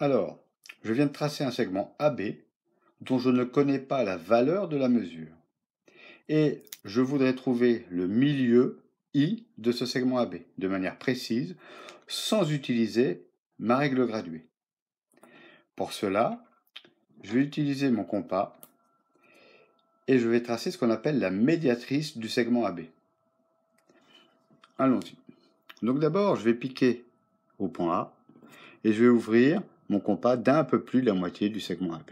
Alors, je viens de tracer un segment AB dont je ne connais pas la valeur de la mesure. Et je voudrais trouver le milieu I de ce segment AB de manière précise sans utiliser ma règle graduée. Pour cela, je vais utiliser mon compas et je vais tracer ce qu'on appelle la médiatrice du segment AB. Allons-y. Donc d'abord, je vais piquer au point A et je vais ouvrir mon compas d'un peu plus de la moitié du segment AB.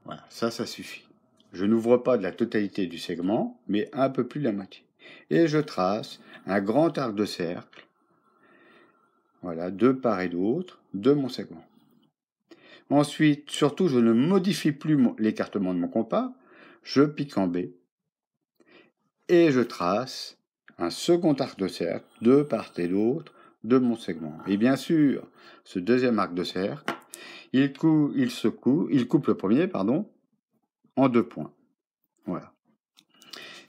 Voilà, ça suffit. Je n'ouvre pas de la totalité du segment, mais un peu plus de la moitié. Et je trace un grand arc de cercle, voilà, de part et d'autre de mon segment. Ensuite, surtout, je ne modifie plus l'écartement de mon compas, je pique en B et je trace un second arc de cercle de part et d'autre de mon segment. Et bien sûr, ce deuxième arc de cercle, il coupe le premier, en 2 points. Voilà.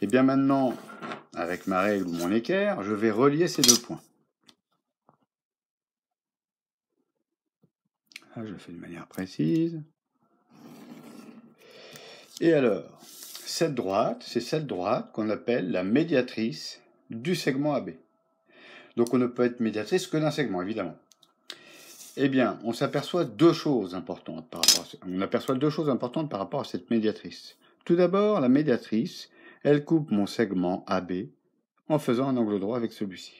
Et bien maintenant, avec ma règle ou mon équerre, je vais relier ces 2 points. Là, je le fais de manière précise. Et alors, cette droite, c'est cette droite qu'on appelle la médiatrice du segment AB. Donc on ne peut être médiatrice que d'un segment, évidemment. Eh bien, on aperçoit deux choses importantes par rapport à cette médiatrice. Tout d'abord, la médiatrice, elle coupe mon segment AB en faisant un angle droit avec celui-ci.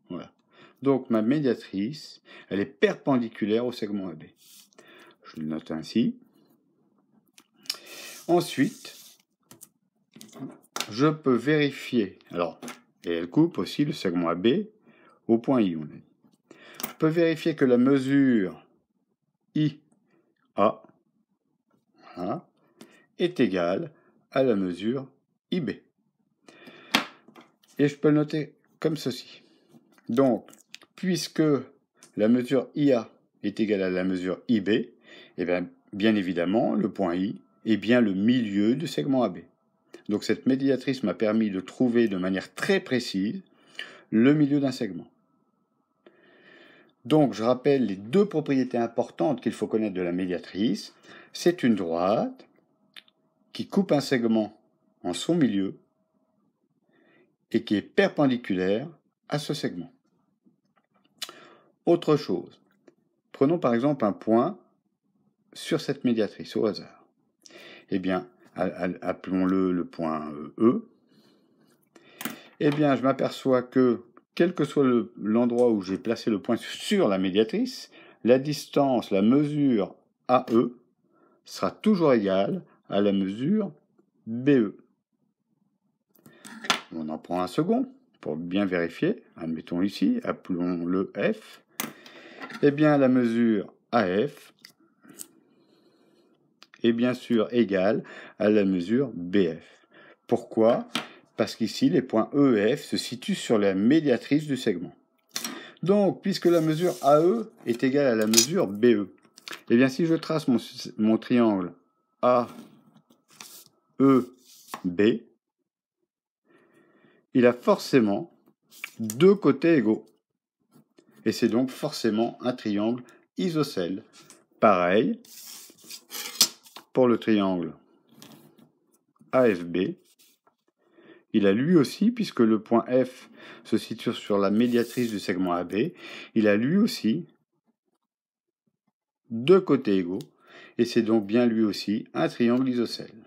Voilà. Donc ma médiatrice, elle est perpendiculaire au segment AB. Je le note ainsi. Ensuite, je peux vérifier. Alors, et elle coupe aussi le segment AB au point I, on a dit. Je peux vérifier que la mesure IA, voilà, est égale à la mesure IB. Et je peux le noter comme ceci. Donc, puisque la mesure IA est égale à la mesure IB, eh bien évidemment, le point I est bien le milieu du segment AB. Donc cette médiatrice m'a permis de trouver de manière très précise le milieu d'un segment. Donc je rappelle les deux propriétés importantes qu'il faut connaître de la médiatrice. C'est une droite qui coupe un segment en son milieu et qui est perpendiculaire à ce segment. Autre chose, prenons par exemple un point sur cette médiatrice au hasard. Eh bien, appelons-le le point E. Eh bien, je m'aperçois que, quel que soit l'endroit où j'ai placé le point sur la médiatrice, la distance, la mesure AE sera toujours égale à la mesure BE. On en prend un second pour bien vérifier. Admettons ici, appelons-le F. Eh bien, la mesure AF est bien sûr égale à la mesure BF. Pourquoi ? Parce qu'ici, les points E et F se situent sur la médiatrice du segment. Donc, puisque la mesure AE est égale à la mesure BE, eh bien, si je trace mon triangle AEB, il a forcément deux côtés égaux. Et c'est donc forcément un triangle isocèle. Pareil pour le triangle AFB. Il a lui aussi, puisque le point F se situe sur la médiatrice du segment AB, il a lui aussi deux côtés égaux, et c'est donc bien lui aussi un triangle isocèle.